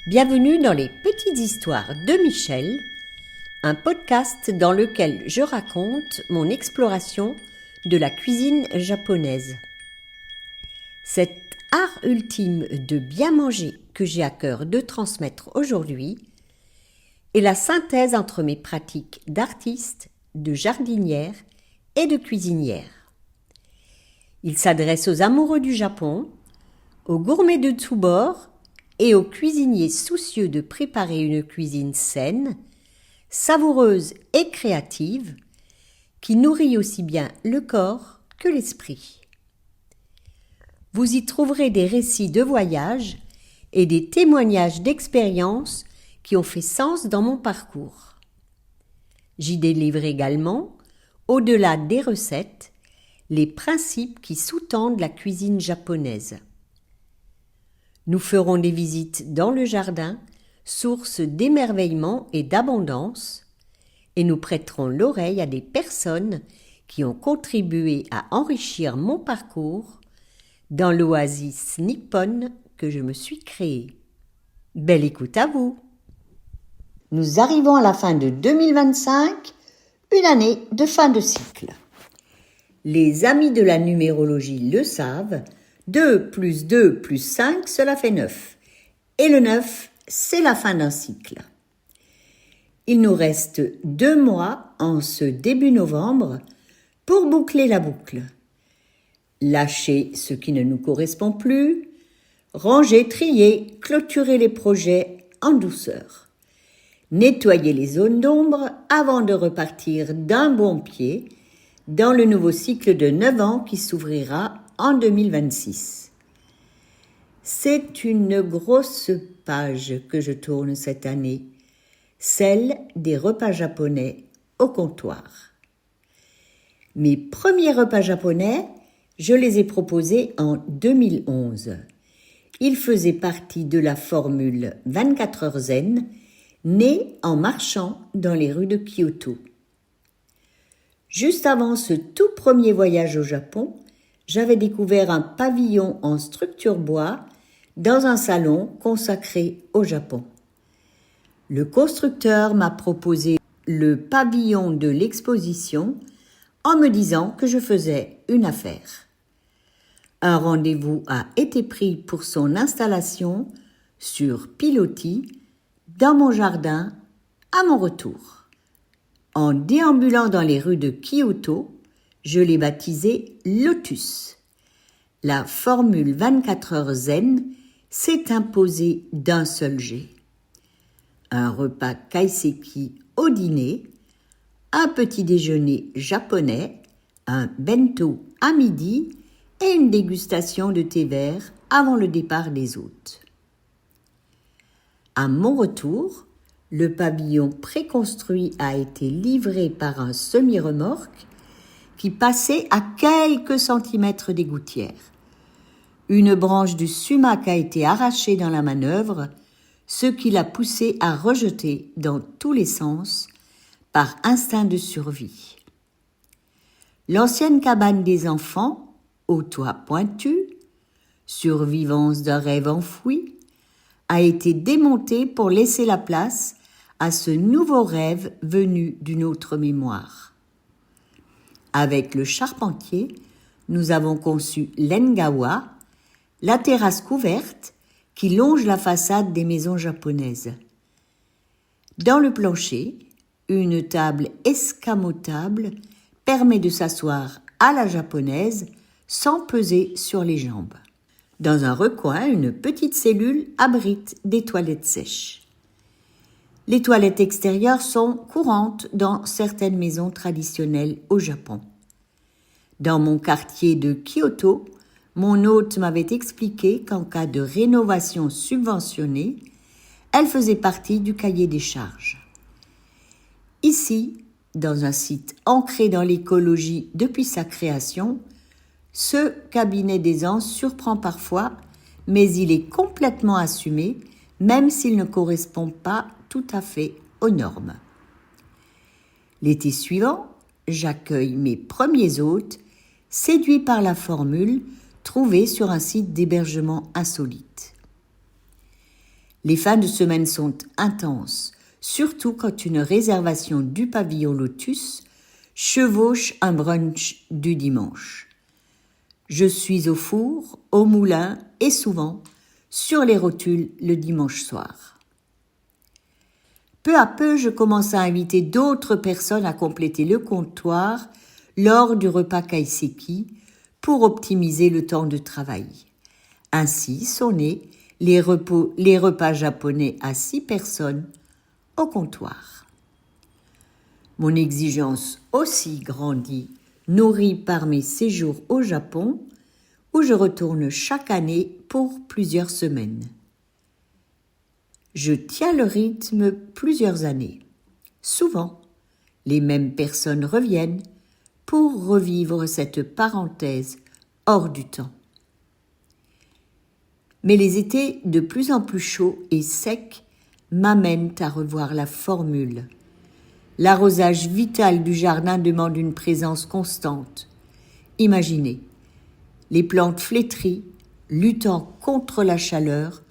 Bienvenue dans les Petites Histoires de Michel, un podcast dans lequel je raconte mon exploration de la cuisine japonaise. Cet art ultime de bien manger que j'ai à cœur de transmettre aujourd'hui est la synthèse entre mes pratiques d'artiste, de jardinière et de cuisinière. Il s'adresse aux amoureux du Japon, aux gourmets de tous bords et aux cuisiniers soucieux de préparer une cuisine saine, savoureuse et créative, qui nourrit aussi bien le corps que l'esprit. Vous y trouverez des récits de voyage et des témoignages d'expériences qui ont fait sens dans mon parcours. J'y délivre également, au-delà des recettes, les principes qui sous-tendent la cuisine japonaise. Nous ferons des visites dans le jardin, source d'émerveillement et d'abondance, et nous prêterons l'oreille à des personnes qui ont contribué à enrichir mon parcours dans l'oasis nippone que je me suis créée. Belle écoute à vous! Nous arrivons à la fin de 2025, une année de fin de cycle. Les amis de la numérologie le savent, 2 plus 2 plus 5, cela fait 9. Et le 9, c'est la fin d'un cycle. Il nous reste 2 mois en ce début novembre pour boucler la boucle. Lâcher ce qui ne nous correspond plus, ranger, trier, clôturer les projets en douceur. Nettoyer les zones d'ombre avant de repartir d'un bon pied dans le nouveau cycle de 9 ans qui s'ouvrira en 2026. C'est une grosse page que je tourne cette année, celle des repas japonais au comptoir. Mes premiers repas japonais, je les ai proposés en 2011. Ils faisaient partie de la formule 24 heures zen, née en marchant dans les rues de Kyoto. Juste avant ce tout premier voyage au Japon, j'avais découvert un pavillon en structure bois dans un salon consacré au Japon. Le constructeur m'a proposé le pavillon de l'exposition en me disant que je faisais une affaire. Un rendez-vous a été pris pour son installation sur pilotis dans mon jardin à mon retour. En déambulant dans les rues de Kyoto, je l'ai baptisé Lotus. La formule 24 heures zen s'est imposée d'un seul jet. Un repas kaiseki au dîner, un petit déjeuner japonais, un bento à midi et une dégustation de thé vert avant le départ des hôtes. À mon retour, le pavillon préconstruit a été livré par un semi-remorque qui passait à quelques centimètres des gouttières. Une branche du sumac a été arrachée dans la manœuvre, ce qui l'a poussé à rejeter dans tous les sens par instinct de survie. L'ancienne cabane des enfants, au toit pointu, survivance d'un rêve enfoui, a été démontée pour laisser la place à ce nouveau rêve venu d'une autre mémoire. Avec le charpentier, nous avons conçu l'engawa, la terrasse couverte qui longe la façade des maisons japonaises. Dans le plancher, une table escamotable permet de s'asseoir à la japonaise sans peser sur les jambes. Dans un recoin, une petite cellule abrite des toilettes sèches. Les toilettes extérieures sont courantes dans certaines maisons traditionnelles au Japon. Dans mon quartier de Kyoto, mon hôte m'avait expliqué qu'en cas de rénovation subventionnée, elle faisait partie du cahier des charges. Ici, dans un site ancré dans l'écologie depuis sa création, ce cabinet d'aisance surprend parfois, mais il est complètement assumé, même s'il ne correspond pas tout à fait aux normes. L'été suivant, j'accueille mes premiers hôtes, séduits par la formule trouvée sur un site d'hébergement insolite. Les fins de semaine sont intenses, surtout quand une réservation du pavillon Lotus chevauche un brunch du dimanche. Je suis au four, au moulin et souvent sur les rotules le dimanche soir. Peu à peu, je commence à inviter d'autres personnes à compléter le comptoir lors du repas kaiseki pour optimiser le temps de travail. Ainsi sont nés les repas japonais à 6 personnes au comptoir. Mon exigence aussi grandit, nourrie par mes séjours au Japon, où je retourne chaque année pour plusieurs semaines. Je tiens le rythme plusieurs années. Souvent, les mêmes personnes reviennent pour revivre cette parenthèse hors du temps. Mais les étés de plus en plus chauds et secs m'amènent à revoir la formule. L'arrosage vital du jardin demande une présence constante. Imaginez, les plantes flétries, luttant contre la chaleur,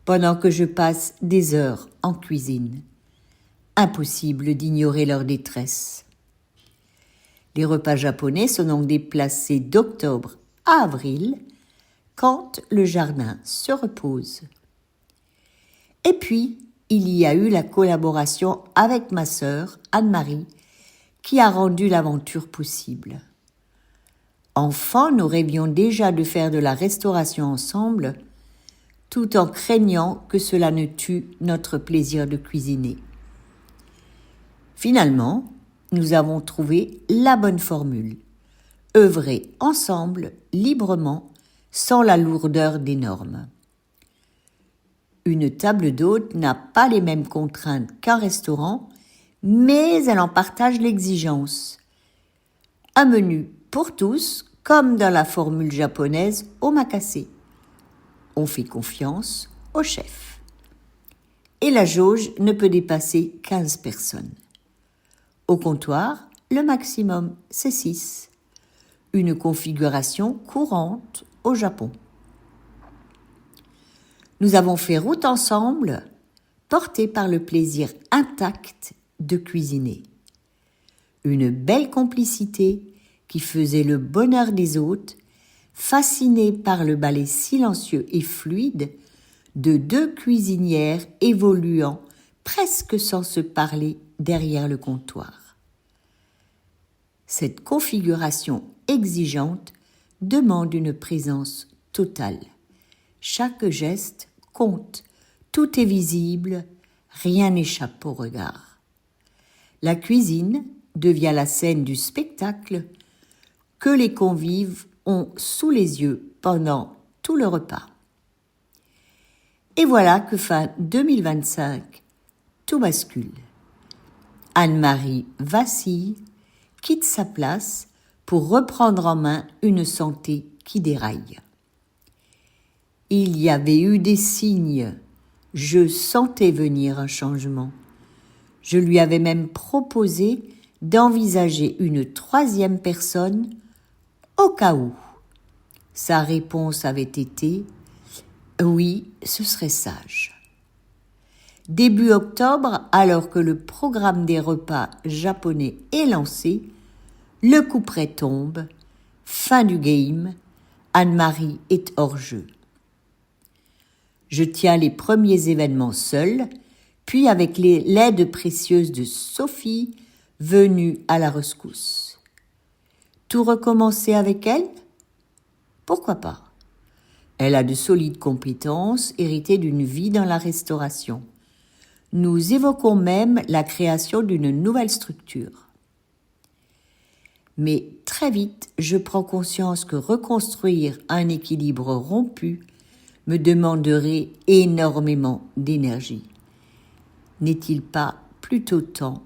pendant que je passe des heures en cuisine. Impossible d'ignorer leur détresse. Les repas japonais sont donc déplacés d'octobre à avril, quand le jardin se repose. Et puis, il y a eu la collaboration avec ma sœur, Anne-Marie, qui a rendu l'aventure possible. Enfant, nous rêvions déjà de faire de la restauration ensemble, tout en craignant que cela ne tue notre plaisir de cuisiner. Finalement, nous avons trouvé la bonne formule. Œuvrer ensemble, librement, sans la lourdeur des normes. Une table d'hôte n'a pas les mêmes contraintes qu'un restaurant, mais elle en partage l'exigence. Un menu pour tous, comme dans la formule japonaise omakase. On fait confiance au chef. Et la jauge ne peut dépasser 15 personnes. Au comptoir, le maximum, c'est 6. Une configuration courante au Japon. Nous avons fait route ensemble, portés par le plaisir intact de cuisiner. Une belle complicité qui faisait le bonheur des hôtes, fascinés par le ballet silencieux et fluide de 2 cuisinières évoluant presque sans se parler derrière le comptoir. Cette configuration exigeante demande une présence totale. Chaque geste compte, tout est visible, rien n'échappe au regard. La cuisine devient la scène du spectacle que les convives ont sous les yeux pendant tout le repas. Et voilà que fin 2025, tout bascule. Anne-Marie vacille, quitte sa place pour reprendre en main une santé qui déraille. Il y avait eu des signes, je sentais venir un changement. Je lui avais même proposé d'envisager une 3e personne au cas où. Sa réponse avait été « Oui, ce serait sage ». Début octobre, alors que le programme des repas japonais est lancé, le couperet tombe, fin du game, Anne-Marie est hors jeu. Je tiens les premiers événements seule, puis avec l'aide précieuse de Sophie, venue à la rescousse. Tout recommencer avec elle ? Pourquoi pas ? Elle a de solides compétences héritées d'une vie dans la restauration. Nous évoquons même la création d'une nouvelle structure. Mais très vite, je prends conscience que reconstruire un équilibre rompu me demanderait énormément d'énergie. N'est-il pas plutôt temps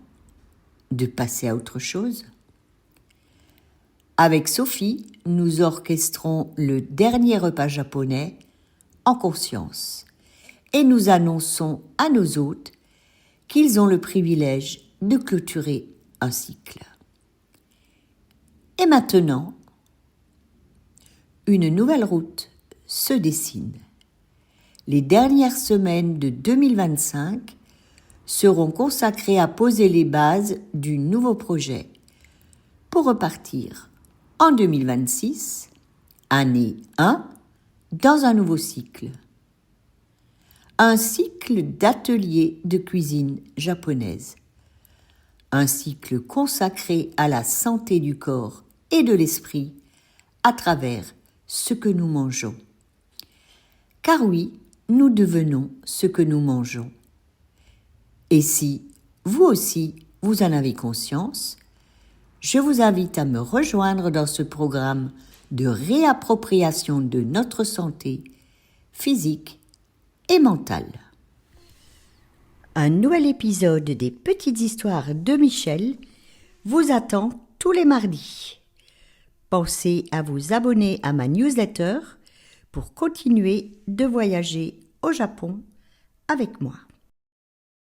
de passer à autre chose ? Avec Sophie, nous orchestrons le dernier repas japonais en conscience et nous annonçons à nos hôtes qu'ils ont le privilège de clôturer un cycle. Et maintenant, une nouvelle route se dessine. les dernières semaines de 2025 seront consacrées à poser les bases du nouveau projet pour repartir en 2026, année 1, dans un nouveau cycle. Un cycle d'ateliers de cuisine japonaise. Un cycle consacré à la santé du corps et de l'esprit à travers ce que nous mangeons. Car oui, nous devenons ce que nous mangeons. Et si, vous aussi, vous en avez conscience, je vous invite à me rejoindre dans ce programme de réappropriation de notre santé physique et mentale. Un nouvel épisode des Petites Histoires de Michel vous attend tous les mardis. Pensez à vous abonner à ma newsletter pour continuer de voyager au Japon avec moi.